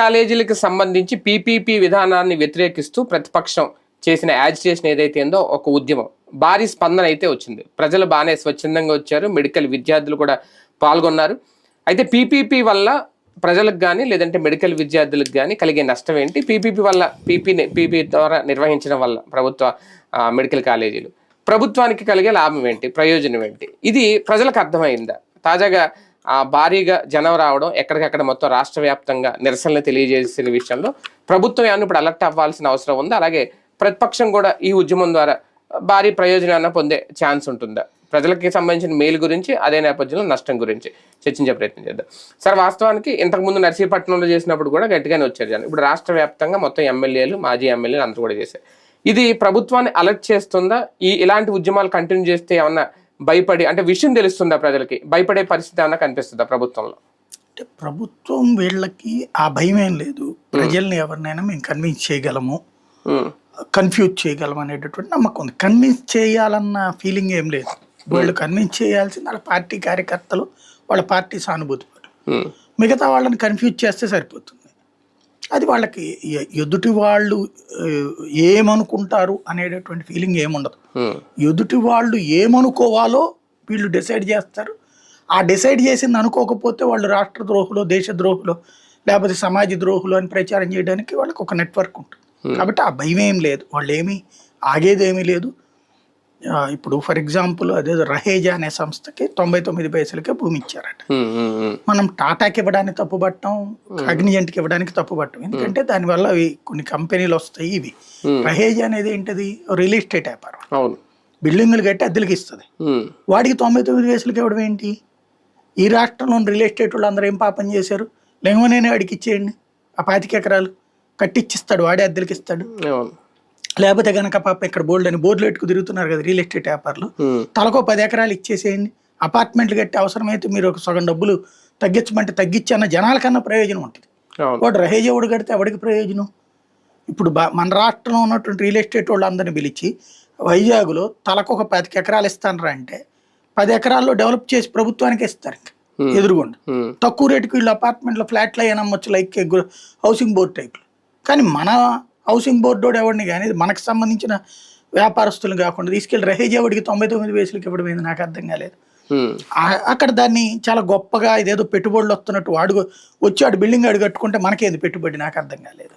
కాలేజీలకు సంబంధించి పీపీపీ విధానాన్ని వ్యతిరేకిస్తూ ప్రతిపక్షం చేసిన యాజిటేషన్ ఏదైతే ఉందో ఒక ఉద్యమం భారీ స్పందన అయితే వచ్చింది. ప్రజలు బాగానే స్వచ్ఛందంగా వచ్చారు, మెడికల్ విద్యార్థులు కూడా పాల్గొన్నారు. అయితే పీపీపీ వల్ల ప్రజలకు కానీ లేదంటే మెడికల్ విద్యార్థులకు కానీ కలిగే నష్టం ఏంటి, పీపీపీ వల్ల పీపీ ద్వారా నిర్వహించడం వల్ల ప్రభుత్వ మెడికల్ కాలేజీలు ప్రభుత్వానికి కలిగే లాభం ఏంటి, ప్రయోజనం ఏంటి, ఇది ప్రజలకు అర్థమైందా? తాజాగా భారీగా జనం రావడం, ఎక్కడికక్కడ మొత్తం రాష్ట్ర వ్యాప్తంగా నిరసనలు తెలియజేసిన విషయంలో ప్రభుత్వం ఏమన్నా ఇప్పుడు అలర్ట్ అవ్వాల్సిన అవసరం ఉందా? అలాగే ప్రతిపక్షం కూడా ఈ ఉద్యమం ద్వారా భారీ ప్రయోజనాన్ని పొందే ఛాన్స్ ఉంటుందా? ప్రజలకి సంబంధించిన మేలు గురించి, అదే నేపథ్యంలో నష్టం గురించి చర్చించే ప్రయత్నం చేద్దాం. సార్, వాస్తవానికి ఇంతకుముందు నర్సీపట్నంలో చేసినప్పుడు కూడా గట్టిగానే వచ్చారు జనం. ఇప్పుడు రాష్ట్ర వ్యాప్తంగా మొత్తం ఎమ్మెల్యేలు, మాజీ ఎమ్మెల్యేలు అందరూ కూడా చేశారు. ఇది ప్రభుత్వాన్ని అలర్ట్ చేస్తుందా? ఇలాంటి ఉద్యమాలు కంటిన్యూ చేస్తే ఏమన్నా భయపడి, అంటే విషయం తెలుస్తుందా ప్రజలకి, భయపడే పరిస్థితి ఏమన్నా కనిపిస్తుందా ప్రభుత్వంలో? అంటే ప్రభుత్వం వీళ్ళకి ఆ భయం ఏం లేదు. ప్రజల్ని ఎవరినైనా మేము కన్విన్స్ చేయగలము, కన్ఫ్యూజ్ చేయగలము అనేటటువంటి నమ్మకం ఉంది. కన్విన్స్ చేయాలన్న ఫీలింగ్ ఏం లేదు. వాళ్ళు కన్విన్స్ చేయాల్సింది వాళ్ళ పార్టీ కార్యకర్తలు, వాళ్ళ పార్టీ సానుభూతి పరులు. మిగతా వాళ్ళని కన్ఫ్యూజ్ చేస్తే సరిపోతుంది. అది వాళ్ళకి ఎదుటి వాళ్ళు ఏమనుకుంటారు అనేటటువంటి ఫీలింగ్ ఏముండదు. ఎదుటి వాళ్ళు ఏమనుకోవాలో వీళ్ళు డిసైడ్ చేస్తారు. ఆ డిసైడ్ చేసింది అనుకోకపోతే వాళ్ళు రాష్ట్ర ద్రోహులు, దేశ ద్రోహులు, లేకపోతే సమాజ ద్రోహులు అని ప్రచారం చేయడానికి వాళ్ళకి ఒక నెట్వర్క్ ఉంటుంది. కాబట్టి ఆ భయం ఏం లేదు, వాళ్ళు ఏమీ ఆగేదేమీ లేదు. ఇప్పుడు ఫర్ ఎగ్జాంపుల్ అదే రహేజా అనే సంస్థకి 99 పైసలకే భూమి ఇచ్చారట. మనం టాటాకి ఇవ్వడానికి తప్పుపట్టం, అగ్నిజెంట్కి ఇవ్వడానికి తప్పుపట్టం. ఎందుకంటే దానివల్ల అవి కొన్ని కంపెనీలు వస్తాయి. ఇవి రహేజా అనేది ఏంటది, రియల్ ఎస్టేట్ వ్యాపారం, బిల్డింగులు కట్టి అద్దెలకి ఇస్తుంది. వాడికి 99 పైసలకి ఇవ్వడం ఏంటి? ఈ రాష్ట్రంలోని రియల్ ఎస్టేట్ వాళ్ళు అందరూ ఏం పాపం చేశారు? లేవనే వాడికి ఇచ్చేయండి, ఆ 25 ఎకరాలు కట్టిచ్చిస్తాడు, వాడే అద్దెలకి ఇస్తాడు. లేకపోతే కనుక పాప ఇక్కడ బోల్డ్ అని బోర్డులు పెట్టుకు తిరుగుతున్నారు కదా రియల్ ఎస్టేట్ వ్యాపారులు, తలకో 10 ఎకరాలు ఇచ్చేసేయండి, అపార్ట్మెంట్లు కట్టి అవసరమైతే మీరు ఒక సగం డబ్బులు తగ్గించమంటే తగ్గించి అన్న జనాలకన్నా ప్రయోజనం ఉంటుంది. వాడు రహేజా వాడు కడితే ఎవడికి ప్రయోజనం? ఇప్పుడు మన రాష్ట్రంలో ఉన్నటువంటి రియల్ ఎస్టేట్ వాళ్ళు అందరిని పిలిచి వైజాగ్లో తలకొక 10 ఎకరాలు ఇస్తానరా అంటే 10 ఎకరాల్లో డెవలప్ చేసి ప్రభుత్వానికి ఇస్తారు. ఇంకా ఎదురుగుండా తక్కువ రేటుకి వీళ్ళు అపార్ట్మెంట్లో ఫ్లాట్లు అయినా నమ్మొచ్చు, లైక్ హౌసింగ్ బోర్డు టైప్లో. కానీ మన హౌసింగ్ బోర్డు ఎవరిని కానీ మనకు సంబంధించిన వ్యాపారస్తులు కాకుండా తీసుకెళ్ళి రహేజా వాడికి 99 పైసలకి ఇవ్వడం ఏంది నాకు అర్థం కాలేదు. అక్కడ దాన్ని చాలా గొప్పగా ఇదేదో పెట్టుబడులు వస్తున్నట్టు వాడు వచ్చి బిల్డింగ్ ఆడు కట్టుకుంటే మనకేది పెట్టుబడి నాకు అర్థం కాలేదు.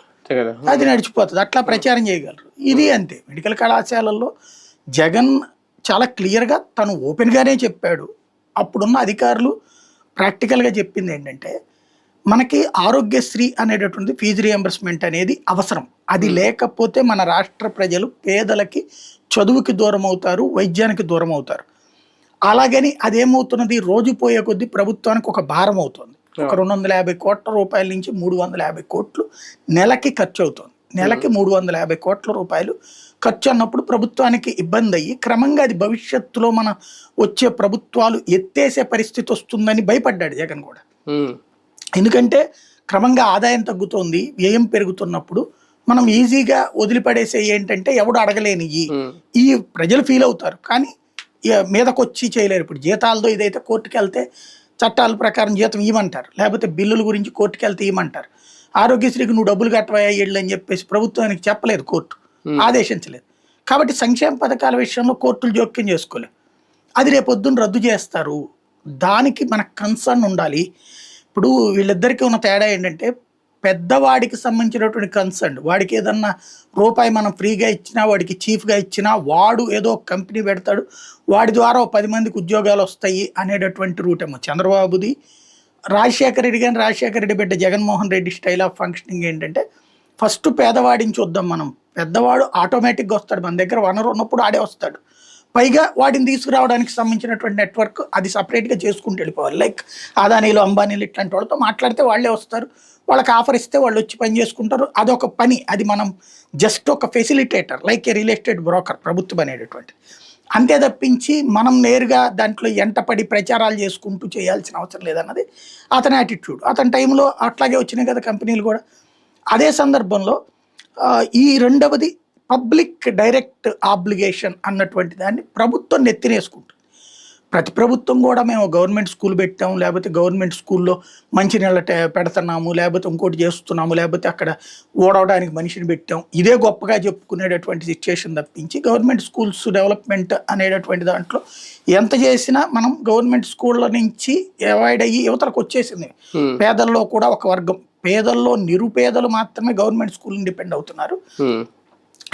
అది నడిచిపోతుంది, అట్లా ప్రచారం చేయగలరు. ఇది అంతే. మెడికల్ కళాశాలల్లో జగన్ చాలా క్లియర్గా తను ఓపెన్గానే చెప్పాడు. అప్పుడున్న అధికారులు ప్రాక్టికల్గా చెప్పింది ఏంటంటే, మనకి ఆరోగ్యశ్రీ అనేటటువంటి ఫీజు రియంబర్స్మెంట్ అనేది అవసరం. అది లేకపోతే మన రాష్ట్ర ప్రజలు పేదలకి చదువుకి దూరం అవుతారు, వైద్యానికి దూరం అవుతారు. అలాగని అదేమవుతున్నది, రోజు పోయే కొద్దీ ప్రభుత్వానికి ఒక భారం అవుతుంది. ఒక 250 కోట్ల రూపాయల నుంచి 350 కోట్లు నెలకి ఖర్చు అవుతుంది. నెలకి 350 కోట్ల రూపాయలు ఖర్చు అన్నప్పుడు ప్రభుత్వానికి ఇబ్బంది అయ్యి క్రమంగా అది భవిష్యత్తులో మన వచ్చే ప్రభుత్వాలు ఎత్తేసే పరిస్థితి వస్తుందని భయపడ్డాడు జగన్ కూడా. ఎందుకంటే క్రమంగా ఆదాయం తగ్గుతోంది, వ్యయం పెరుగుతున్నప్పుడు మనం ఈజీగా వదిలిపడేసే ఏంటంటే ఎవడు అడగలేని ఈ ప్రజలు ఫీల్ అవుతారు, కానీ మీదకొచ్చి చేయలేరు. ఇప్పుడు జీతాలతో ఇదైతే కోర్టుకు వెళ్తే చట్టాల ప్రకారం జీతం ఇవ్వమంటారు, లేకపోతే బిల్లుల గురించి కోర్టుకు వెళ్తే ఇవ్వమంటారు. ఆరోగ్యశ్రీకి నువ్వు డబ్బులు కట్టవా ఏళ్ళు అని చెప్పేసి ప్రభుత్వానికి చెప్పలేదు, కోర్టు ఆదేశించలేదు. కాబట్టి సంక్షేమ పథకాల విషయంలో కోర్టులు జోక్యం చేసుకోలేదు. అది రేపొద్దున రద్దు చేస్తారు, దానికి మనకు కన్సర్న్ ఉండాలి. ఇప్పుడు వీళ్ళిద్దరికీ ఉన్న తేడా ఏంటంటే, పెద్దవాడికి సంబంధించినటువంటి కన్సర్న్, వాడికి ఏదన్నా రూపాయి మనం ఫ్రీగా ఇచ్చినా, వాడికి చీఫ్గా ఇచ్చినా, వాడు ఏదో ఒక కంపెనీ పెడతాడు, వాడి ద్వారా 10 మందికి ఉద్యోగాలు వస్తాయి అనేటటువంటి రూట్ ఏమో చంద్రబాబుది. రాజశేఖర రెడ్డి కానీ రాజశేఖర రెడ్డి బిడ్డ Jaganmohan Reddy style of functioning ఏంటంటే, ఫస్ట్ పేదవాడిని చూద్దాం మనం, పెద్దవాడు ఆటోమేటిక్గా వస్తాడు, మన దగ్గర వనరు ఉన్నప్పుడు ఆడే వస్తాడు. పైగా వాటిని తీసుకురావడానికి సంబంధించినటువంటి నెట్వర్క్ అది సపరేట్గా చేసుకుంటూ వెళ్ళిపోవాలి. లైక్ అదానీలు, అంబానీలు ఇట్లాంటి వాళ్ళతో మాట్లాడితే వాళ్ళే వస్తారు, వాళ్ళకి ఆఫర్ ఇస్తే వాళ్ళు వచ్చి పని చేసుకుంటారు. అదొక పని, అది మనం జస్ట్ ఒక ఫెసిలిటేటర్, లైక్ ఏ రియల్ ఎస్టేట్ బ్రోకర్ ప్రభుత్వం అనేటటువంటి. అంతే తప్పించి మనం నేరుగా దాంట్లో ఎంటపడి ప్రచారాలు చేసుకుంటూ చేయాల్సిన అవసరం లేదన్నది అతని యాటిట్యూడ్. అతని టైంలో అట్లాగే వచ్చినాయి కదా కంపెనీలు కూడా. అదే సందర్భంలో ఈ రెండవది పబ్లిక్ డైరెక్ట్ ఆబ్లిగేషన్ అన్నటువంటి దాన్ని ప్రభుత్వం నెత్తినేసుకుంటుంది. ప్రతి ప్రభుత్వం కూడా మేము గవర్నమెంట్ స్కూల్ పెట్టాము, లేకపోతే గవర్నమెంట్ స్కూల్లో మంచినీళ్ళ పెడుతున్నాము, లేకపోతే ఇంకోటి చేస్తున్నాము, లేకపోతే అక్కడ ఓడవడానికి మనిషిని పెట్టాం, ఇదే గొప్పగా చెప్పుకునేటటువంటి సిచ్యుయేషన్ తప్పించి గవర్నమెంట్ స్కూల్స్ డెవలప్మెంట్ అనేటటువంటి దాంట్లో ఎంత చేసినా మనం గవర్నమెంట్ స్కూళ్ళ నుంచి అవాయిడ్ అయ్యి యువతలకు వచ్చేసింది. పేదల్లో కూడా ఒక వర్గం, పేదల్లో నిరుపేదలు మాత్రమే గవర్నమెంట్ స్కూల్ డిపెండ్ అవుతున్నారు.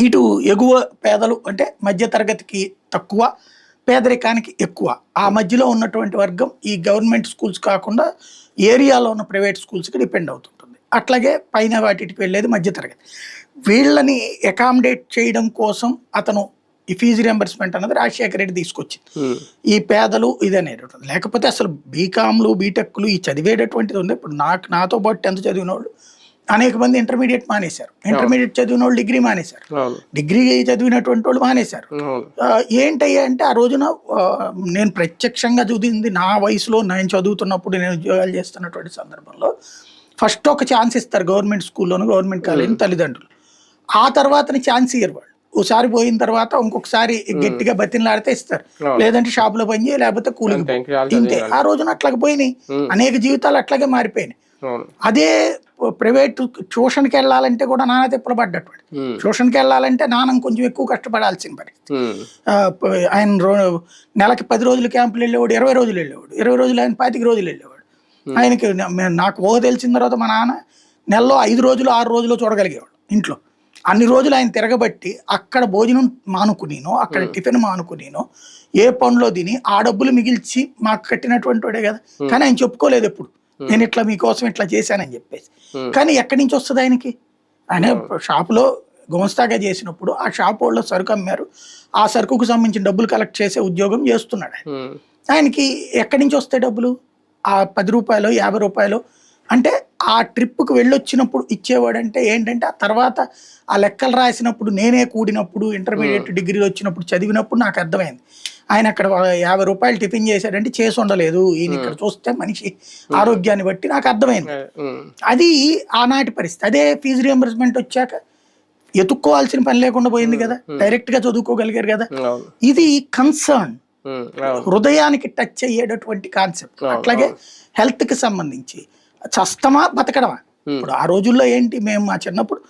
ఇటు ఎగువ పేదలు అంటే మధ్య తరగతికి తక్కువ, పేదరికానికి ఎక్కువ, ఆ మధ్యలో ఉన్నటువంటి వర్గం ఈ గవర్నమెంట్ స్కూల్స్ కాకుండా ఏరియాలో ఉన్న ప్రైవేట్ స్కూల్స్కి డిపెండ్ అవుతుంటుంది. అట్లాగే పైన వాటికి వెళ్ళేది మధ్యతరగతి. వీళ్ళని అకామిడేట్ చేయడం కోసం అతను ఈ ఫీజు రియంబర్స్మెంట్ అన్నది రాజశేఖర రెడ్డి తీసుకొచ్చింది. ఈ పేదలు ఇదనేటటువంటి, లేకపోతే అసలు బీకామ్లు బీటెక్లు ఈ చదివేటటువంటిది ఉంది. ఇప్పుడు నాతో పాటు 10th చదివిన వాళ్ళు అనేక మంది ఇంటర్మీడియట్ మానేశారు, ఇంటర్మీడియట్ చదివిన వాళ్ళు డిగ్రీ మానేశారు, డిగ్రీ చదివినటువంటి వాళ్ళు మానేశారు. ఏంటయ్యా అంటే ఆ రోజున నేను ప్రత్యక్షంగా చదివింది నా వయసులో, నేను చదువుతున్నప్పుడు, నేను ఉద్యోగాలు చేస్తున్నటువంటి సందర్భంలో ఫస్ట్ ఒక ఛాన్స్ ఇస్తారు గవర్నమెంట్ స్కూల్లోను గవర్నమెంట్ కాలేజీ తల్లిదండ్రులు. ఆ తర్వాతని ఛాన్స్ ఇయ్యరు వాళ్ళు. ఓసారి పోయిన తర్వాత ఇంకొకసారి గట్టిగా బతిన్లాడితే ఇస్తారు, లేదంటే షాపులో పని చేయి, లేకపోతే కూలికి ఇంతే. ఆ రోజున అట్లాగే పోయినాయి, అనేక జీవితాలు అట్లాగే మారిపోయినాయి. అదే ప్రైవేట్ ట్యూషన్కి వెళ్ళాలంటే కూడా నానా తిప్పలు పడ్డటువంటి, ట్యూషన్కి వెళ్ళాలంటే నాన్న కొంచెం ఎక్కువ కష్టపడాల్సిన పరిస్థితి. ఆయన నెలకి 10 రోజులు క్యాంపులు వెళ్ళేవాడు, 20 రోజులు వెళ్ళేవాడు, 20 రోజులు ఆయన 25 రోజులు వెళ్ళేవాడు. ఆయనకి నాకు తెలిసిన తర్వాత మా నాన్న నెలలో 5 రోజులు 6 రోజులు చూడగలిగేవాడు ఇంట్లో. అన్ని రోజులు ఆయన తిరగబట్టి అక్కడ భోజనం మానుకునేనో, అక్కడ టిఫిన్ మానుకునేనో, ఏ పనిలో తిని ఆ డబ్బులు మిగిల్చి మాకు కట్టినటువంటి వాడే కదా. కానీ ఆయన చెప్పుకోలేదు ఎప్పుడు, నేను ఇట్లా మీకోసం ఇట్లా చేశానని చెప్పేసి. కానీ ఎక్కడి నుంచి వస్తుంది ఆయనకి? ఆయన షాపులో గుమస్తాగా చేసినప్పుడు ఆ షాప్ వాళ్ళు సరుకు అమ్మారు, ఆ సరుకుకు సంబంధించిన డబ్బులు కలెక్ట్ చేసే ఉద్యోగం చేస్తున్నాడు. ఆయనకి ఎక్కడి నుంచి వస్తాయి డబ్బులు? ఆ 10 రూపాయలు 50 రూపాయలు అంటే ఆ ట్రిప్కి వెళ్ళొచ్చినప్పుడు ఇచ్చేవాడంటే ఏంటంటే ఆ తర్వాత ఆ లెక్కలు రాసినప్పుడు, నేనే కూడినప్పుడు, ఇంటర్మీడియట్ డిగ్రీ వచ్చినప్పుడు చదివినప్పుడు నాకు అర్థమైంది ఆయన అక్కడ 50 రూపాయలు టిఫిన్ చేశాడంటే చేసి ఉండలేదు, ఈయన ఇక్కడ చూస్తే మనిషి ఆరోగ్యాన్ని బట్టి నాకు అర్థమైంది. అది ఆనాటి పరిస్థితి. అదే ఫీజు రియంబర్స్మెంట్ వచ్చాక ఎత్తుక్కోవాల్సిన పని లేకుండా పోయింది కదా, డైరెక్ట్ గా చదువుకోగలిగారు కదా. ఇది కన్సర్న్, హృదయానికి టచ్ అయ్యేటటువంటి కాన్సెప్ట్. అట్లాగే హెల్త్ కి సంబంధించి చస్తమా బతకడమా. ఇప్పుడు ఆ రోజుల్లో ఏంటి, మేము మా చిన్నప్పుడు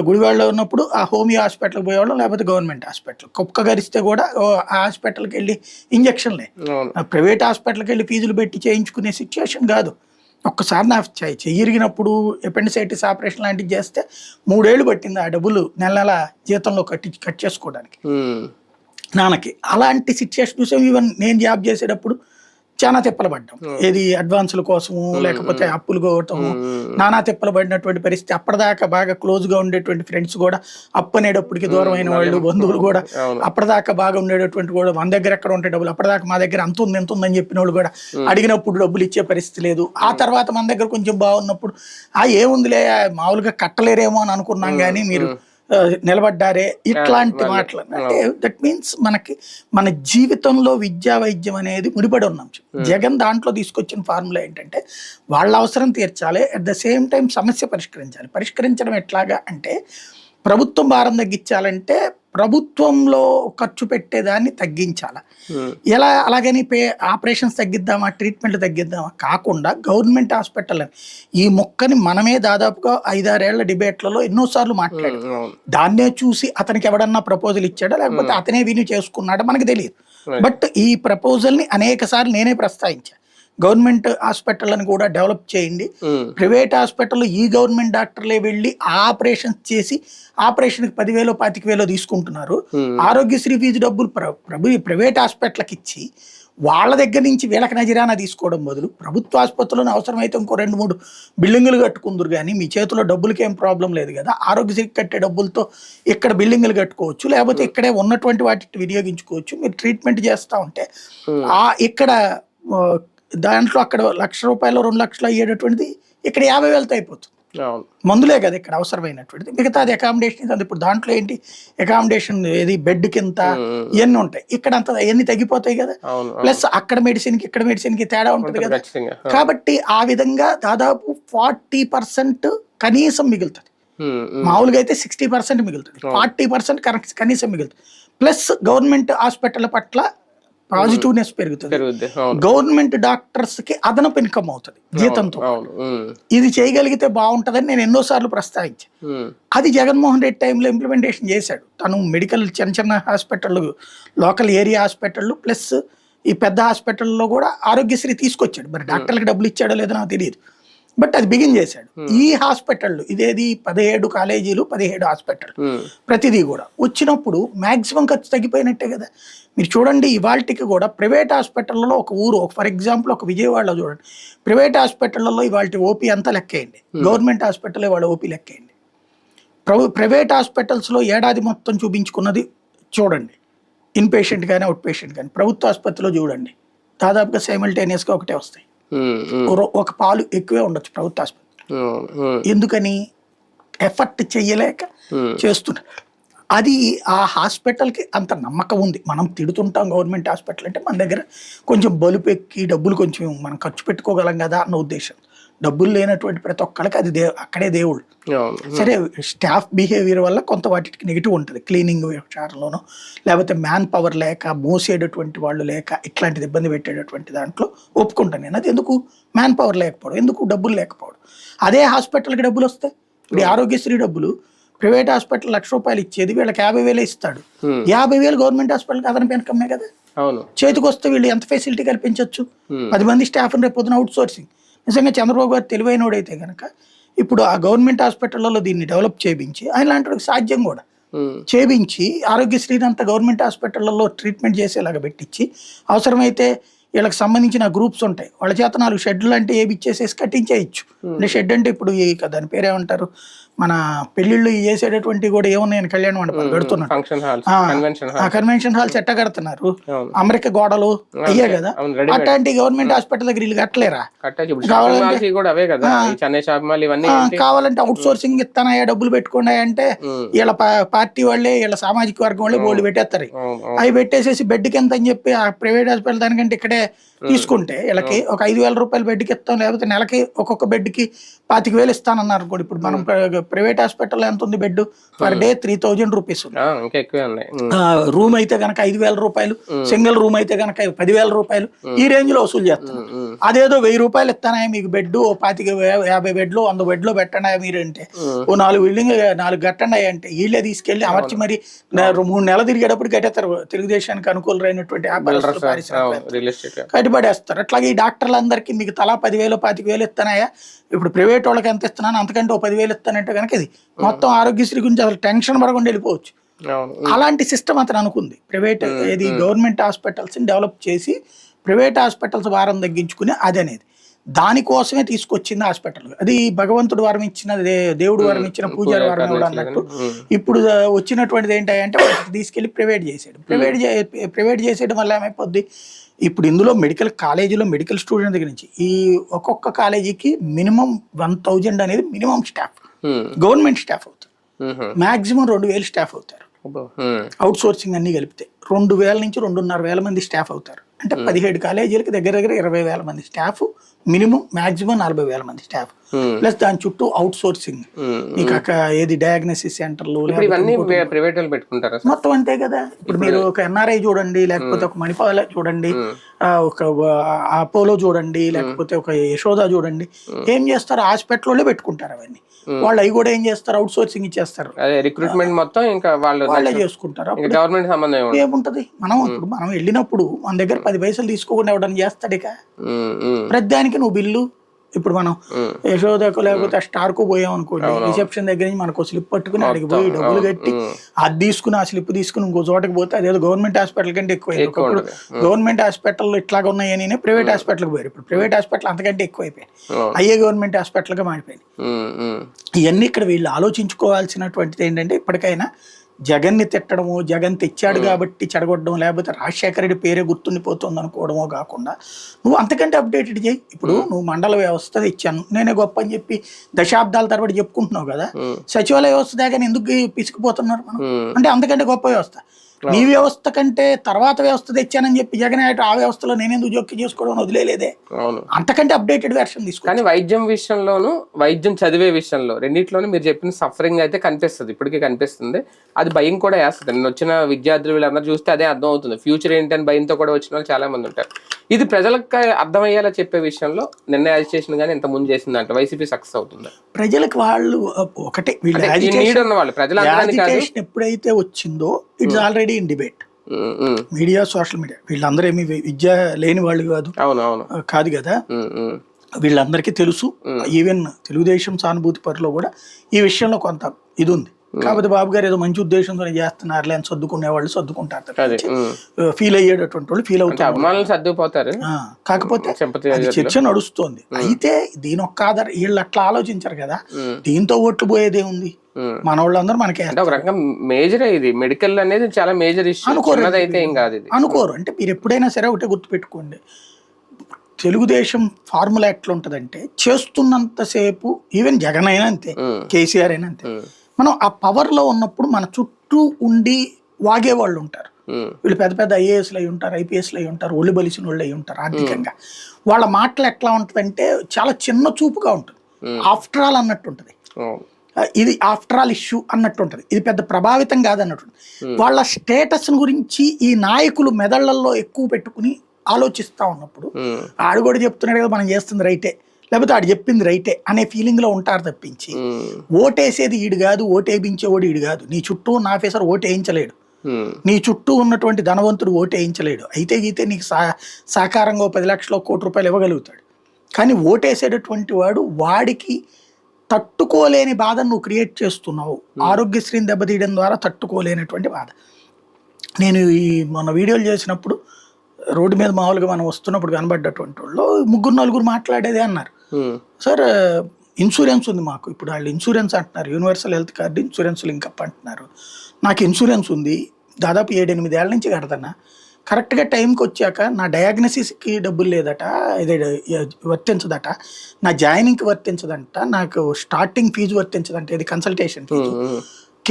గుడివాడలో ఉన్నప్పుడు ఆ హోమియో హాస్పిటల్కి పోయేవాళ్ళం, లేకపోతే గవర్నమెంట్ హాస్పిటల్. కుక్క గరిస్తే కూడా ఆ హాస్పిటల్కి వెళ్ళి ఇంజక్షన్లే, ప్రైవేట్ హాస్పిటల్కి వెళ్ళి ఫీజులు పెట్టి చేయించుకునే సిచ్యువేషన్ కాదు. ఒక్కసారి నా చెయ్యిరిగినప్పుడు ఎపెండిసైటిస్ ఆపరేషన్ లాంటివి చేస్తే 3 ఏళ్ళు పట్టింది ఆ డబ్బులు నెల జీతంలో కట్ చేసుకోవడానికి నాన్నకి. అలాంటి సిచ్యువేషన్ చూసాం. ఈవెన్ నేను జాబ్ చేసేటప్పుడు చాలా తిప్పలు పడ్డాం, ఏది అడ్వాన్సుల కోసము, లేకపోతే అప్పులు కోవటము, నానా తిప్పలు పడినటువంటి పరిస్థితి. అప్పటిదాకా బాగా క్లోజ్గా ఉండేటువంటి ఫ్రెండ్స్ కూడా అప్పు అనేటప్పటికి దూరం అయిన వాళ్ళు, బంధువులు కూడా అప్పటిదాకా బాగా ఉండేటటువంటి కూడా మన దగ్గర ఎక్కడ ఉంటే డబ్బులు, అప్పటిదాకా మా దగ్గర అంత ఉంది ఎంత ఉందని చెప్పిన వాళ్ళు కూడా అడిగినప్పుడు డబ్బులు ఇచ్చే పరిస్థితి లేదు. ఆ తర్వాత మన దగ్గర కొంచెం బాగున్నప్పుడు ఏముందిలే మామూలుగా కట్టలేరేమో అని అనుకున్నాం కానీ మీరు నిలబడ్డారే, ఇట్లాంటి మాటలు. అంటే దట్ మీన్స్ మనకి మన జీవితంలో విద్యా వైద్యం అనేది ముడిపడి ఉన్నాం. జగన్ దాంట్లో తీసుకొచ్చిన ఫార్ములా ఏంటంటే వాళ్ళ అవసరం తీర్చాలి, అట్ ద సేమ్ టైం సమస్య పరిష్కరించాలి. పరిష్కరించడం ఎట్లాగా అంటే ప్రభుత్వం భారం తగ్గించాలంటే ప్రభుత్వంలో ఖర్చు పెట్టేదాన్ని తగ్గించాలా. ఎలా? అలాగని ఆపరేషన్స్ తగ్గిద్దామా, ట్రీట్మెంట్లు తగ్గిద్దామా కాకుండా గవర్నమెంట్ హాస్పిటల్ అని ఈ మొక్కని మనమే దాదాపుగా 5-6 ఏళ్ల డిబేట్లలో ఎన్నోసార్లు మాట్లాడాం. దాన్నే చూసి అతనికి ఎవడన్నా ప్రపోజల్ ఇచ్చాడా, లేకపోతే అతనే విని చేసుకున్నాడా మనకు తెలియదు. బట్ ఈ ప్రపోజల్ని అనేక సార్లు నేనే ప్రస్తావించా. గవర్నమెంట్ హాస్పిటల్ని కూడా డెవలప్ చేయండి, ప్రైవేట్ హాస్పిటల్ ఈ గవర్నమెంట్ డాక్టర్లే వెళ్ళి ఆపరేషన్ చేసి ఆపరేషన్కి 10,000 25,000 తీసుకుంటున్నారు. ఆరోగ్యశ్రీ ఫీజు డబ్బులు ప్రైవేట్ హాస్పిటల్కి ఇచ్చి వాళ్ళ దగ్గర నుంచి వీళ్ళకి నజరానా తీసుకోవడం బదులు ప్రభుత్వ ఆసుపత్రులను అవసరమైతే ఇంకో 2-3 బిల్డింగులు కట్టుకుందరు కానీ మీ చేతిలో డబ్బులకి ఏం ప్రాబ్లం లేదు కదా. ఆరోగ్యశ్రీకి కట్టే డబ్బులతో ఇక్కడ బిల్డింగులు కట్టుకోవచ్చు, లేకపోతే ఇక్కడే ఉన్నటువంటి వాటిని వినియోగించుకోవచ్చు. మీరు ట్రీట్మెంట్ చేస్తూ ఉంటే ఇక్కడ దాంట్లో అక్కడ ₹1,00,000 2 లక్షలు అయ్యేటటువంటిది ఇక్కడ 50,000తో అయిపోతుంది. మందులే కదా ఇక్కడ అవసరమైనటువంటిది, మిగతా అది అకామిడేషన్. ఇప్పుడు దాంట్లో ఏంటి అకామిడేషన్, ఏది బెడ్ కింద ఇవన్నీ ఉంటాయి, ఇక్కడ అంత ఇవన్నీ తగ్గిపోతాయి కదా. ప్లస్ అక్కడ మెడిసిన్కి ఇక్కడ మెడిసిన్కి తేడా ఉంటుంది కదా. కాబట్టి ఆ విధంగా దాదాపు 40% కనీసం మిగులుతుంది. మామూలుగా అయితే 60% మిగులుతుంది, 40% కనీసం మిగులుతుంది. ప్లస్ గవర్నమెంట్ హాస్పిటల్ పట్ల పాజిటివ్నెస్ పెరుగుతుంది. గవర్నమెంట్ డాక్టర్స్ కి అదనపు ఇన్కమ్ అవుతుంది జీతంతో. ఇది చేయగలిగితే బాగుంటుందని నేను ఎన్నోసార్లు ప్రస్తావించాను. అది జగన్మోహన్ రెడ్డి టైంలో ఇంప్లిమెంటేషన్ చేశాడు. తను మెడికల్ చిన్న చిన్న హాస్పిటళ్ళు, లోకల్ ఏరియా హాస్పిటళ్ళు ప్లస్ ఈ పెద్ద హాస్పిటల్లో కూడా ఆరోగ్యశ్రీ తీసుకొచ్చాడు. మరి డాక్టర్లకు డబ్బులు ఇచ్చాడో లేదో నాకు తెలియదు, బట్ అది బిగిన్ చేశాడు. ఈ హాస్పిటళ్ళు ఇదేది 17 కాలేజీలు 17 హాస్పిటల్ ప్రతిదీ కూడా వచ్చినప్పుడు మాక్సిమం ఖర్చు తగ్గిపోయినట్టే కదా. మీరు చూడండి ఇవాళకి కూడా ప్రైవేట్ హాస్పిటల్లో ఒక ఊరు, ఫర్ ఎగ్జాంపుల్ ఒక విజయవాడలో చూడండి, ప్రైవేట్ హాస్పిటల్లో ఇవాళ ఓపీ అంతా లెక్కేయండి, గవర్నమెంట్ హాస్పిటల్ వాళ్ళ ఓపీ లెక్కేయండి. ప్రైవేట్ హాస్పిటల్స్లో ఏడాది మొత్తం చూపించుకున్నది చూడండి, ఇన్ పేషెంట్ కానీ అవుట్ పేషెంట్ కానీ. ప్రభుత్వ ఆసుపత్రిలో చూడండి దాదాపుగా సైమల్టేనియస్గా ఒకటే వస్తాయి. ఒక పాలు ఎక్కువే ఉండొచ్చు ప్రభుత్వ ఆసుపత్రి. ఎందుకని? ఎఫర్ట్ చెయ్యలేక చేస్తున్నారు. అది ఆ హాస్పిటల్కి అంత నమ్మకం ఉంది. మనం తిడుతుంటాం గవర్నమెంట్ హాస్పిటల్ అంటే మన దగ్గర కొంచెం బలుపు ఎక్కి డబ్బులు కొంచెం మనం ఖర్చు పెట్టుకోగలం కదా అన్న ఉద్దేశం. డబ్బులు లేనటువంటి ప్రతి ఒక్కరికి అది అక్కడే దేవుడు. సరే, స్టాఫ్ బిహేవియర్ వల్ల కొంత వాటికి నెగిటివ్ ఉంటుంది, క్లీనింగ్ విషయాల్లోనూ లేకపోతే మ్యాన్ పవర్ లేక, మోసేటటువంటి వాళ్ళు లేక, ఇట్లాంటిది ఇబ్బంది పెట్టేటటువంటి దాంట్లో ఒప్పుకుంటాను నేను. అది ఎందుకు? మ్యాన్ పవర్ లేకపోవడం, ఎందుకు డబ్బులు లేకపోవడం. అదే హాస్పిటల్కి డబ్బులు వస్తాయి. ఇప్పుడు ఆరోగ్యశ్రీ డబ్బులు ప్రైవేట్ హాస్పిటల్ ₹1,00,000 ఇచ్చేది వీళ్ళకి 50,000 ఇస్తాడు. 50,000 గవర్నమెంట్ హాస్పిటల్కి అదనపు ఇన్కమే కదా. చేతికి వస్తే వీళ్ళు ఎంత ఫెసిలిటీ కల్పించవచ్చు? 10 మంది స్టాఫ్ని రేపు పొద్దున అవుట్ సోర్సింగ్. నిజంగా చంద్రబాబు గారు తెలివైనోడైతే కనుక ఇప్పుడు ఆ గవర్నమెంట్ హాస్పిటల్లో దీన్ని డెవలప్ చేయించి, ఆయన లాంటి సాధ్యం కూడా చేయించి ఆరోగ్యశ్రీని అంతా గవర్నమెంట్ హాస్పిటల్లో ట్రీట్మెంట్ చేసేలాగా పెట్టించి, అవసరమైతే వీళ్ళకి సంబంధించిన గ్రూప్స్ ఉంటాయి వాళ్ళ చేత 4 షెడ్లు అంటే ఏమి ఇచ్చేసేసి కట్టించేయచ్చు. అంటే షెడ్ అంటే ఇప్పుడు దాని పేరేమంటారు, మన పెళ్లిళ్ళు చేసేటటువంటి కూడా ఏమున్నాయని కళ్యాణ మండపాలు పెడుతున్నారు, కన్వెన్షన్ హాల్స్ ఎట్ట కడుతున్నారు, అమెరికా గోడలు అయ్యే కదా. అట్లాంటి గవర్నమెంట్ హాస్పిటల్ దగ్గర వీళ్ళు కట్టలేరా? కావాలంటే అవుట్ సోర్సింగ్ ఇస్తానయ్యా, డబ్బులు పెట్టుకోండి అంటే వీళ్ళ పార్టీ వాళ్ళే, వీళ్ళ సామాజిక వర్గం వాళ్ళే బోర్డు పెట్టేస్తారు. అవి పెట్టేసేసి బెడ్కి ఎంత అని చెప్పి ఆ ప్రైవేట్ హాస్పిటల్ దానికంటే ఇక్కడే తీసుకుంటే వీళ్ళకి ఒక 5,000 రూపాయలు బెడ్కి ఇస్తాం, లేకపోతే నెలకి ఒక్కొక్క బెడ్కి 25,000 ఇస్తానన్నారు కూడా. ఇప్పుడు మనం ప్రైవేట్ హాస్పిటల్ ఎంత ఉంది bed per day? 3,000 rupees. Room అయితే కనుక 5,000 రూపాయలు, సింగిల్ రూమ్ అయితే కనుక 10,000 రూపాయలు, ఈ రేంజ్ లో వసూలు చేస్తున్నారు. అదేదో 1,000 రూపాయలు ఇస్తానా మీకు బెడ్, ఓ 50 బెడ్లు 100 బెడ్లు పెట్టండి మీరు అంటే, ఓ 4 బిల్డింగ్ 4 కట్టండి అంటే వీళ్ళే తీసుకెళ్లి అమర్చి మరి 3 నెలలు తిరిగేటప్పుడు కట్టేస్తారు. తెలుగుదేశానికి అనుకూలమైనటువంటి కట్టుబడేస్తారు. అట్లాగే ఈ డాక్టర్లందరికీ మీకు తలా 10,000 25,000 ఇస్తానాయా, ఇప్పుడు ప్రైవేట్ వాళ్ళకి ఎంత ఇస్తున్నాను అంతకంటే ఓ 10,000 ఇస్తానంటే కనుక ఇది మొత్తం ఆరోగ్యశ్రీ గురించి అసలు టెన్షన్ పడకుండా వెళ్ళిపోవచ్చు. అలాంటి సిస్టమ్ అతను అనుకుంది. ప్రైవేట్ ఏది గవర్నమెంట్ హాస్పిటల్స్ని డెవలప్ చేసి ప్రైవేట్ హాస్పిటల్స్ భారం తగ్గించుకుని అది అనేది దానికోసమే తీసుకొచ్చింది హాస్పిటల్. అది భగవంతుడు వారం ఇచ్చిన, దేవుడు వారం ఇచ్చిన, పూజారి వారం కూడా అన్నట్టు. ఇప్పుడు వచ్చినటువంటిది ఏంటంటే వాటికి తీసుకెళ్లి ప్రైవేట్ చేసేయడం వల్ల ఏమైపోద్ది, ఇప్పుడు ఇందులో మెడికల్ కాలేజీలో మెడికల్ స్టూడెంట్ దగ్గర నుంచి ఈ ఒక్కొక్క కాలేజీకి మినిమం 1,000 అనేది మినిమం స్టాఫ్ గవర్నమెంట్ స్టాఫ్ అవుతారు. మాక్సిమం 2,000 స్టాఫ్ అవుతారు. అవుట్ సోర్సింగ్ అన్ని కలిపితే 2,000 నుంచి 2,500 మంది స్టాఫ్ అవుతారు. అంటే 17 కాలేజీలకి దగ్గర 20,000 మంది స్టాఫ్, మినిమం మాక్సిమం 40,000 మంది స్టాఫ్, ప్లస్ దాని చుట్టూ అవుట్ సోర్సింగ్, ఇంకా ఏది డయాగ్నోసిస్ సెంటర్లు మొత్తం అంతే కదా. ఇప్పుడు మీరు ఒక ఎన్ఆర్ఐ చూడండి, లేకపోతే ఒక మణిపాల చూడండి, ఒక అపోలో చూడండి, లేకపోతే ఒక యశోద చూడండి, ఏం చేస్తారు? హాస్పిటల్లో పెట్టుకుంటారు అవన్నీ. వాళ్ళు అవి కూడా ఏం చేస్తారు? అవుట్ సోర్సింగ్ ఇచ్చేస్తారు. రిక్రూట్మెంట్ మొత్తం ఇంకా వాళ్ళే చేసుకుంటారు. గవర్నమెంట్ సంబంధం ఏముంటది? మనం వెళ్ళినప్పుడు మన దగ్గర 10 పైసలు తీసుకోకుండా ఇవ్వడం చేస్తాడు. ఇక ప్రతిదానికి నువ్వు బిల్లు. ఇప్పుడు మనం యశోదకు లేకపోతే స్టార్కు పోయాం అనుకోండి, రిసెప్షన్ దగ్గర నుంచి మనకు స్లిప్ పట్టుకుని అడిగి పోయి డబ్బులు కట్టి అది తీసుకుని ఆ స్లిప్ తీసుకుని ఇంకో చోటకి పోతే అదేదో గవర్నమెంట్ హాస్పిటల్ కంటే ఎక్కువైంది. ఒకప్పుడు గవర్నమెంట్ హాస్పిటల్ ఇట్లాగా ఉన్నాయని ప్రైవేట్ హాస్పిటల్కి పోయారు. ఇప్పుడు ప్రైవేట్ హాస్పిటల్ అంతకంటే ఎక్కువైపోయాయి, అయ్యే గవర్నమెంట్ హాస్పిటల్గా మారిపోయింది. ఇవన్నీ ఇక్కడ వీళ్ళు ఆలోచించుకోవాల్సినటువంటిది ఏంటంటే, ఇప్పటికైనా జగన్ని తిట్టడము, జగన్ తెచ్చాడు కాబట్టి చెడగొట్టడం, లేకపోతే రాజశేఖర రెడ్డి పేరే గుర్తుండిపోతుంది అనుకోవడమో కాకుండా నువ్వు అంతకంటే అప్డేటెడ్ చేయి. ఇప్పుడు నువ్వు మండల వ్యవస్థ ఇచ్చాను నేనే గొప్ప అని చెప్పి దశాబ్దాల తరబడి చెప్పుకుంటున్నావు కదా, సచివాలయ వ్యవస్థ దాకా ఎందుకు పిసికిపోతున్నారు మనం అంటే అంతకంటే గొప్ప వ్యవస్థ. నీ వ్యవస్థ కంటే తర్వాత వ్యవస్థ తెచ్చానని చెప్పి జగన్ ఆ వ్యవస్థలో నేనెందుకు జోక్యం చేసుకోవడం వదిలేదే. అంతకంటే అప్డేటెడ్ వెర్షన్ తీసుకో. కానీ వైద్యం విషయంలోను వైద్యం చదివే విషయంలో రెండింటిలోనూ మీరు చెప్పిన సఫరింగ్ అయితే కనిపిస్తుంది, ఇప్పటికీ కనిపిస్తుంది. అది భయం కూడా వేస్తుంది. నేను వచ్చిన విద్యార్థులు వీళ్ళందరూ చూస్తే అదే అర్థం అవుతుంది. ఫ్యూచర్ ఏంటని భయంతో కూడా వచ్చిన వాళ్ళు చాలా మంది ఉంటారు. ఇది ప్రజలకు అర్థమయ్యేలా చెప్పే విషయంలో నిన్న యాజిటేషన్ కానీ ఇంత ముందు చేసిందంటే వైసీపీ సక్సెస్ అవుతుంది. ప్రజలకు వాళ్ళు ఒకటే ఉన్న వాళ్ళు ప్రజలు ఎప్పుడైతే వచ్చిందో it's already in debate. Media, social media వీళ్ళందరూ ఏమి విద్య లేని వాళ్ళు కాదు కదా. వీళ్ళందరికీ తెలుసు. ఈవెన్ తెలుగుదేశం సానుభూతి పరిలో కూడా ఈ విషయంలో కొంత ఇది ఉంది. కాకపోతే బాబు గారు ఏదో మంచి ఉద్దేశంతో చేస్తున్నారులే అని సర్దుకునే వాళ్ళు సర్దుకుంటారు, ఫీల్ అయ్యేటటువంటి వాళ్ళు ఫీల్ అవుతారు. కాకపోతే చర్చ నడుస్తోంది. అయితే దీని ఒక్క ఆధారం వీళ్ళు అట్లా ఆలోచించారు కదా, దీంతో ఓట్లు పోయేదే ఉంది. మన వాళ్ళందరూ మనకి మేజర్ ఇది మెడికల్ అనేది చాలా మేజర్ ఇష్యూ అనుకోరు. అంటే మీరు ఎప్పుడైనా సరే ఒకటే గుర్తుపెట్టుకోండి, తెలుగుదేశం ఫార్ములా ఎట్లా ఉంటదంటే చేస్తున్నంతసేపు ఈవెన్ జగన్ అయినా అంతే, కేసీఆర్ అయినా అంతే, మనం ఆ పవర్ లో ఉన్నప్పుడు మన చుట్టూ ఉండి వాగే వాళ్ళు ఉంటారు. వీళ్ళు పెద్ద పెద్ద ఐఏఎస్లు అయి ఉంటారు, ఐపీఎస్లు అయి ఉంటారు, ఒళ్ళు బలిసిన వాళ్ళు అయి ఉంటారు. ఆర్థికంగా వాళ్ళ మాటలు ఎట్లా ఉంటుందంటే చాలా చిన్న చూపుగా ఉంటుంది. ఆఫ్టర్ ఆల్ అన్నట్టు ఉంటుంది. ఇది ఆఫ్టర్ ఆల్ ఇష్యూ అన్నట్టు ఉంటుంది. ఇది పెద్ద ప్రభావితం కాదన్నట్టు. వాళ్ళ స్టేటస్ గురించి ఈ నాయకులు మెదళ్లలో ఎక్కువ పెట్టుకుని ఆలోచిస్తా ఉన్నప్పుడు ఆడు కూడా చెప్తున్నాడు కదా మనం చేస్తుంది రైటే, లేకపోతే ఆడు చెప్పింది రైటే అనే ఫీలింగ్ లో ఉంటారు తప్పించి ఓటేసేది ఈడు కాదు, ఓటేయించేవాడు ఈడు కాదు. నీ చుట్టూ ఉన్న ఆఫీసర్ ఓటేయించలేడు, నీ చుట్టూ ఉన్నటువంటి ధనవంతుడు ఓటేయించలేడు. అయితే గీతే నీకు సాకారంగా 10 లక్షలు 1 కోటి రూపాయలు ఇవ్వగలుగుతాడు. కానీ ఓటేసేటటువంటి వాడు వాడికి తట్టుకోలేని బాధను నువ్వు క్రియేట్ చేస్తున్నావు. ఆరోగ్యశ్రీని దెబ్బతీయడం ద్వారా తట్టుకోలేనటువంటి బాధ. నేను మొన్న వీడియోలు చేసినప్పుడు రోడ్డు మీద మామూలుగా మనం వస్తున్నప్పుడు కనబడ్డటువంటి వాళ్ళు 3-4 మాట్లాడేదే అన్నారు. సార్ ఇన్సూరెన్స్ ఉంది మాకు, ఇప్పుడు వాళ్ళు ఇన్సూరెన్స్ అంటున్నారు, universal health card insurance link up అంటున్నారు. నాకు ఇన్సూరెన్స్ ఉంది, దాదాపు 7-8 ఏళ్ళ నుంచి కడతాను. కరెక్ట్గా టైంకి వచ్చాక నా డయాగ్నసిస్కి డబ్బులు లేదట, ఇది వర్తించదట, నా జాయినింగ్కి వర్తించదంట, నాకు స్టార్టింగ్ ఫీజు వర్తించదంట, ఇది కన్సల్టేషన్ ఫీజు,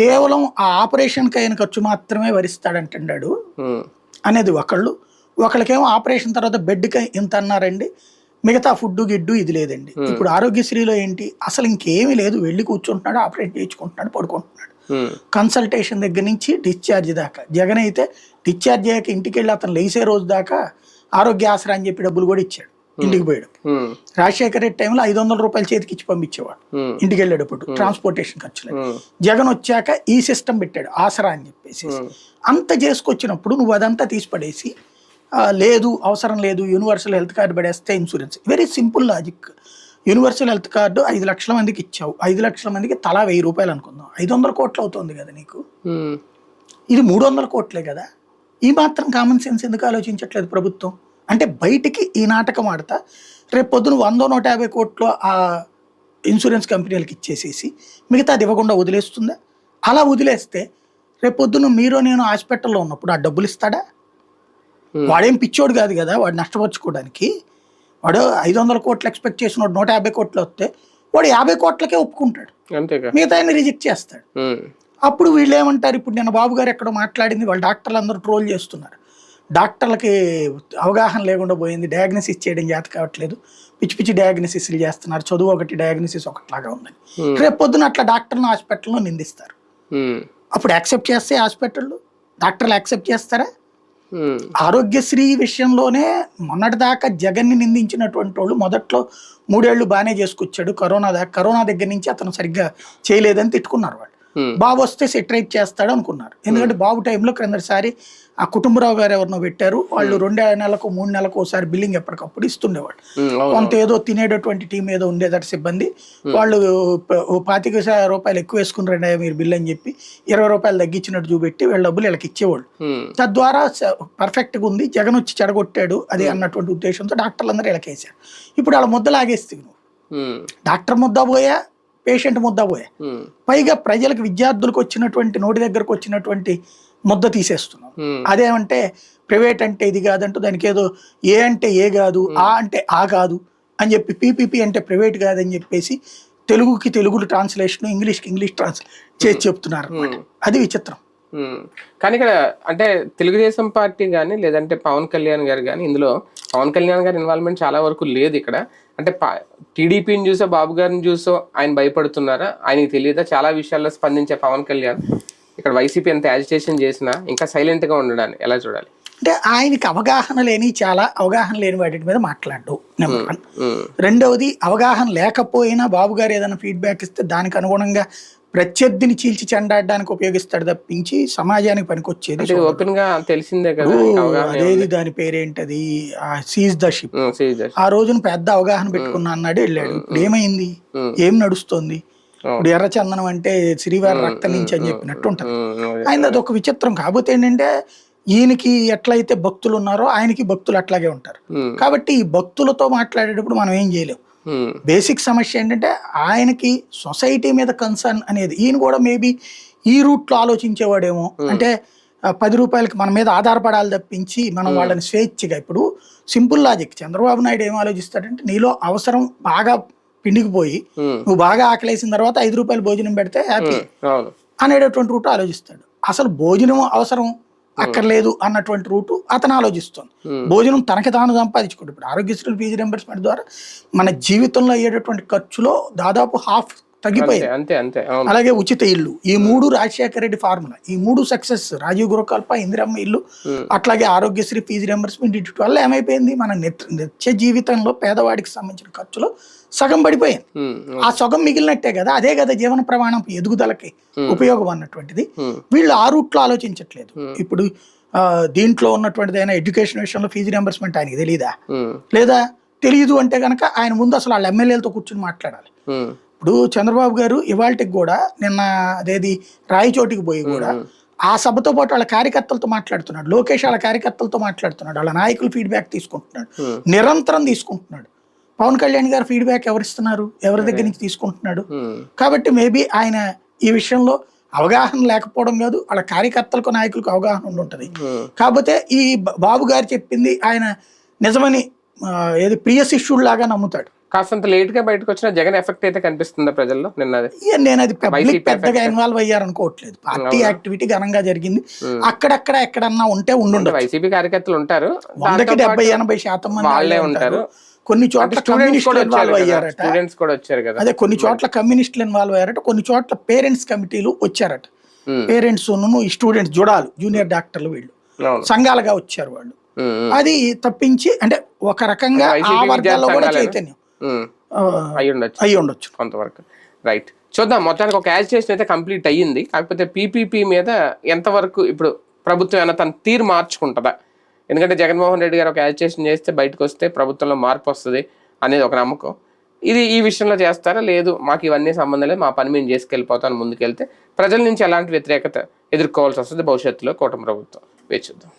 కేవలం ఆ ఆపరేషన్కి అయిన ఖర్చు మాత్రమే వరిస్తాడంటున్నాడు అనేది ఒకళ్ళకేమో ఆపరేషన్ తర్వాత బెడ్కి ఇంత అన్నారండి, మిగతా ఫుడ్ గిడ్డు ఇది లేదండి. ఇప్పుడు ఆరోగ్యశ్రీలో ఏంటి అసలు ఇంకేమీ లేదు, వెళ్ళి కూర్చుంటున్నాడు, ఆపరేట్ చేయించుకుంటున్నాడు, పడుకుంటున్నాడు. కన్సల్టేషన్ దగ్గర నుంచి డిశ్చార్జ్ దాకా. జగన్ అయితే డిశ్చార్జ్ అయ్యాక ఇంటికి వెళ్ళి అతను లేసే రోజు దాకా ఆరోగ్య ఆసరా అని చెప్పి డబ్బులు కూడా ఇచ్చాడు ఇంటికి పోయాడు. రాజశేఖర రెడ్డి టైంలో 500 రూపాయలు చేతికి ఇచ్చి పంపించేవాడు ఇంటికి వెళ్ళేటప్పుడు ట్రాన్స్పోర్టేషన్ ఖర్చులు. జగన్ వచ్చాక ఈ సిస్టమ్ పెట్టాడు ఆసరా అని చెప్పేసి. అంత చేసుకొచ్చినప్పుడు నువ్వు అదంతా తీసిపడేసి లేదు అవసరం లేదు యూనివర్సల్ హెల్త్ కార్డు పడేస్తే insurance. Very simple logic. Universal health card 5 లక్షల మందికి ఇచ్చావు, 5 లక్షల మందికి తలా 1000 రూపాయలు అనుకుందాం, 500 కోట్లు అవుతుంది కదా నీకు. ఇది 300 కోట్లే కదా. ఈ మాత్రం కామన్ సెన్స్ ఎందుకు ఆలోచించట్లేదు ప్రభుత్వం? అంటే బయటికి ఈ నాటకం ఆడతా రేపు పొద్దున 100-150 కోట్లు ఆ ఇన్సూరెన్స్ కంపెనీలకు ఇచ్చేసేసి మిగతా అది ఇవ్వకుండా వదిలేస్తుందా? అలా వదిలేస్తే రేపు పొద్దున మీరు నేను హాస్పిటల్లో ఉన్నప్పుడు ఆ డబ్బులు ఇస్తాడా? వాడేం పిచ్చోడు కాదు కదా, వాడు నష్టపరుచుకోవడానికి. వాడు 500 కోట్లు ఎక్స్పెక్ట్ చేసిన 150 కోట్లు వస్తే వాడు 50 కోట్లకే ఒప్పుకుంటాడు, మిగతా రిజెక్ట్ చేస్తాడు. అప్పుడు వీళ్ళు ఏమంటారు, ఇప్పుడు నేను బాబు గారు ఎక్కడో మాట్లాడింది, వాళ్ళు డాక్టర్లు అందరూ ట్రోల్ చేస్తున్నారు, డాక్టర్లకి అవగాహన లేకుండా పోయింది, డయాగ్నోసిస్ చేయడం చేత కావట్లేదు, పిచ్చి పిచ్చి డయాగ్నోసిస్లు చేస్తున్నారు, చదువు ఒకటి డయాగ్నోసిస్ ఒకటిలాగా ఉందని. రేపు పొద్దున అట్లా డాక్టర్లు హాస్పిటల్లో నిందిస్తారు. అప్పుడు యాక్సెప్ట్ చేస్తే హాస్పిటల్ డాక్టర్లు యాక్సెప్ట్ చేస్తారా? ఆరోగ్యశ్రీ విషయంలోనే మొన్నటిదాకా జగన్ని నిందించినటువంటి వాళ్ళు మొదట్లో 3 ఏళ్ళు బాగానే చేసుకొచ్చాడు, కరోనా దగ్గర నుంచి అతను సరిగ్గా చేయలేదని తిట్టుకున్నారు వాళ్ళు. బాబు వస్తే సెటరేట్ చేస్తాడు అనుకున్నారు. ఎందుకంటే బాబు టైంలో క్రిందటిసారి ఆ కుటుంబరావు గారు ఎవరినో పెట్టారు, వాళ్ళు 2 నెలలకు 3 నెలలకు ఒకసారి బిల్లింగ్ ఎప్పటికప్పుడు ఇస్తుండేవాళ్ళు. కొంత ఏదో తినేటటువంటి టీం ఏదో ఉండేదట సిబ్బంది, వాళ్ళు 25 రూపాయలు ఎక్కువ వేసుకున్నారండి మీరు బిల్ అని చెప్పి 20 రూపాయలు తగ్గించినట్టు చూపెట్టి వీళ్ళ డబ్బులు వీళ్ళకి ఇచ్చేవాళ్ళు. తద్వారా పర్ఫెక్ట్గా ఉంది, జగన్ వచ్చి చెడగొట్టాడు అది అన్నటువంటి ఉద్దేశంతో డాక్టర్లు అందరూ వీళ్ళకేసారు. ఇప్పుడు వాళ్ళ ముద్ద లాగేస్తే డాక్టర్ ముద్ద పోయా, పేషెంట్ ముద్ద పోయా, పైగా ప్రజలకు విద్యార్థులకు వచ్చినటువంటి నోటి దగ్గరకు వచ్చినటువంటి ముద్ద తీసేస్తున్నాం. అదేమంటే ప్రైవేట్ అంటే ఇది కాదంటూ దానికి ఏదో ఏ అంటే ఏ కాదు, ఆ అంటే ఆ కాదు అని చెప్పి, పీపీపీ అంటే ప్రైవేట్ కాదని చెప్పేసి తెలుగుకి తెలుగు ట్రాన్స్లేషన్, ఇంగ్లీష్కి ఇంగ్లీష్ ట్రాన్స్లేట్ చేసి చెప్తున్నారు అనమాట. అది విచిత్రం. కానీ ఇక్కడ అంటే తెలుగుదేశం పార్టీ కానీ లేదంటే పవన్ కళ్యాణ్ గారు కానీ, ఇందులో పవన్ కళ్యాణ్ గారి ఇన్వాల్వ్మెంట్ చాలా వరకు లేదు ఇక్కడ. అంటే టీడీపీని చూసో బాబు గారిని చూసో ఆయన భయపడుతున్నారా, ఆయనకి తెలియదా చాలా విషయాల్లో స్పందించే పవన్ కళ్యాణ్ ఇక్కడ వైసీపీ ఎంత యాజిటేషన్ చేసినా ఇంకా సైలెంట్ గా ఉండడాన్ని ఎలా చూడాలి? అంటే ఆయనకి చాలా అవగాహన లేని వాటి మీద మాట్లాడు నెంబర్ 1. రెండవది, అవగాహన లేకపోయినా బాబు గారు ఏదైనా ఫీడ్బ్యాక్ ఇస్తే దానికి అనుగుణంగా ప్రత్యర్థిని చీల్చి చెండాడడానికి ఉపయోగిస్తాడు తప్పించి సమాజానికి పనికొచ్చేది ఓపెన్ గా తెలిసిందే కదా. అదేది దాని పేరేంటది, సీజ్ ద షిప్. ఆ రోజున పెద్ద అవగాహన పెట్టుకున్నా అన్నాడు, వెళ్ళాడు. ఇప్పుడు ఏమైంది, ఏం నడుస్తుంది? ఇప్పుడు ఎర్రచందనం అంటే శ్రీవారి రక్తం నుంచి అని చెప్పినట్టు ఉంటది. ఆయన అదొక విచిత్రం. కాకపోతే ఏంటంటే ఈయనకి ఎట్లయితే భక్తులు ఉన్నారో ఆయనకి భక్తులు అట్లాగే ఉంటారు. కాబట్టి ఈ భక్తులతో మాట్లాడేటప్పుడు మనం ఏం చేయలేం. బేసిక్ సమస్య ఏంటంటే ఆయనకి సొసైటీ మీద కన్సర్న్ అనేది. ఈయన కూడా మేబీ ఈ రూట్లో ఆలోచించేవాడేమో. అంటే 10 రూపాయలకి మన మీద ఆధారపడాలి తప్పించి మనం వాళ్ళని స్వేచ్ఛగా. ఇప్పుడు సింపుల్ లాజిక్, చంద్రబాబు నాయుడు ఏం ఆలోచిస్తాడంటే నీలో అవసరం బాగా పిండికిపోయి నువ్వు బాగా ఆకలేసిన తర్వాత 5 రూపాయలు భోజనం పెడితే హ్యాపీ అనేటటువంటి రూట్ ఆలోచిస్తాడు. అసలు భోజనం అవసరం అక్కర్లేదు అన్నటువంటి రూటు అతను ఆలోచిస్తుంది. భోజనం తనకి తాను సంపాదించుకుంటాడు. ఇప్పుడు ఆరోగ్యశ్రీ ఫీజు రింబర్స్మెంట్ ద్వారా మన జీవితంలో అయ్యేటటువంటి ఖర్చులో దాదాపు హాఫ్ తగ్గిపోయింది. అలాగే ఉచిత ఇల్లు, ఈ 3 రాజశేఖర రెడ్డి ఫార్ములా, ఈ 3 సక్సెస్. రాజీవ్ గృహకల్ప, ఇందిరమ్మ ఇల్లు, అట్లాగే ఆరోగ్యశ్రీ ఫీజు రింబర్స్మెంట్, ఇటు వల్ల ఏమైపోయింది, మన నిత్య జీవితంలో పేదవాడికి సంబంధించిన ఖర్చులో సగం పడిపోయింది. ఆ సగం మిగిలినట్టే కదా, అదే కదా జీవన ప్రమాణం ఎదుగుదలకి ఉపయోగం అన్నటువంటిది. వీళ్ళు ఆ రూట్లో ఆలోచించట్లేదు. ఇప్పుడు దీంట్లో ఉన్నటువంటిది అయినా ఎడ్యుకేషన్ విషయంలో ఫీజు రింబర్స్మెంట్ ఆయనకి తెలీదా? లేదా తెలియదు అంటే కనుక ఆయన ముందు అసలు వాళ్ళ ఎమ్మెల్యేలతో కూర్చుని మాట్లాడాలి. ఇప్పుడు చంద్రబాబు గారు ఇవాళకి కూడా నిన్న అదేది రాయచోటికి పోయి కూడా ఆ సభతో పాటు వాళ్ళ కార్యకర్తలతో మాట్లాడుతున్నాడు. లోకేష్ వాళ్ళ కార్యకర్తలతో మాట్లాడుతున్నాడు. వాళ్ళ నాయకులు ఫీడ్బ్యాక్ తీసుకుంటున్నాడు, నిరంతరం తీసుకుంటున్నాడు. పవన్ కళ్యాణ్ గారు ఫీడ్బ్యాక్ ఎవరిస్తున్నారు, ఎవరి దగ్గర నుంచి తీసుకుంటున్నాడు? కాబట్టి మేబీ ఆయన ఈ విషయంలో అవగాహన లేకపోవడం కాదు, వాళ్ళ కార్యకర్తలకు నాయకులకు అవగాహన ఉండుంటది. కాకపోతే ఈ బాబు గారు చెప్పింది ఆయన నిజమని ఏది ప్రియ శిష్యుడు లాగా నమ్ముతాడు. కాస్తంత లేట్ గా బయటకు వచ్చిన జగన్ ఎఫెక్ట్ అయితే కనిపిస్తుందా ప్రజల్లో? నేను అది పబ్లిక్ పెద్దగా ఇన్వాల్వ్ అయ్యారనుకోవట్లేదు. పార్టీ యాక్టివిటీ ఘనంగా జరిగింది. అక్కడక్కడ ఎక్కడన్నా ఉంటే ఉండుండదు. వైసీపీ కార్యకర్తలు ఉంటారు, 70-80% మంది వాళ్ళే ఉంటారు. కొన్ని చోట్ల కమ్యూనిస్టులు ఇన్వాల్వ్ అయ్యారట. స్టూడెంట్స్ కూడా వచ్చారు కదా. అదే కొన్ని చోట్ల కమ్యూనిస్టులు ఇన్వాల్వ్ అయ్యారట, కొన్ని చోట్ల పేరెంట్స్ కమిటీలు వచ్చారట. పేరెంట్స్ ఈ స్టూడెంట్స్ జుడాలు, జూనియర్ డాక్టర్లు, వీళ్ళు సంఘాలుగా వచ్చారు వాళ్ళు. అది తప్పించి అంటే ఒక రకంగా ఆ వర్గాల్లో కూడా చైతన్యం అయ్యి ఉండొచ్చు కొంతవరకు. రైట్, చూద్దాం. మొత్తానికి ఒక యాజిటేషన్ అయితే కంప్లీట్ అయ్యింది. కాకపోతే పీపీపీ మీద ఎంతవరకు ఇప్పుడు ప్రభుత్వం ఏమైనా తన తీరు మార్చుకుంటుందా? ఎందుకంటే జగన్మోహన్ రెడ్డి గారు ఒక యాజిటేషన్ చేస్తే బయటకు వస్తే ప్రభుత్వంలో మార్పు వస్తుంది అనేది ఒక నమ్మకం. ఇది ఈ విషయంలో చేస్తారా, లేదు మాకు ఇవన్నీ సంబంధం లేదు, మా పని మేము చేసుకెళ్ళిపోతాను ముందుకెళ్తే ప్రజల నుంచి ఎలాంటి వ్యతిరేకత ఎదుర్కోవాల్సి వస్తుంది భవిష్యత్తులో కూటమి ప్రభుత్వం? వేచి చూద్దాం.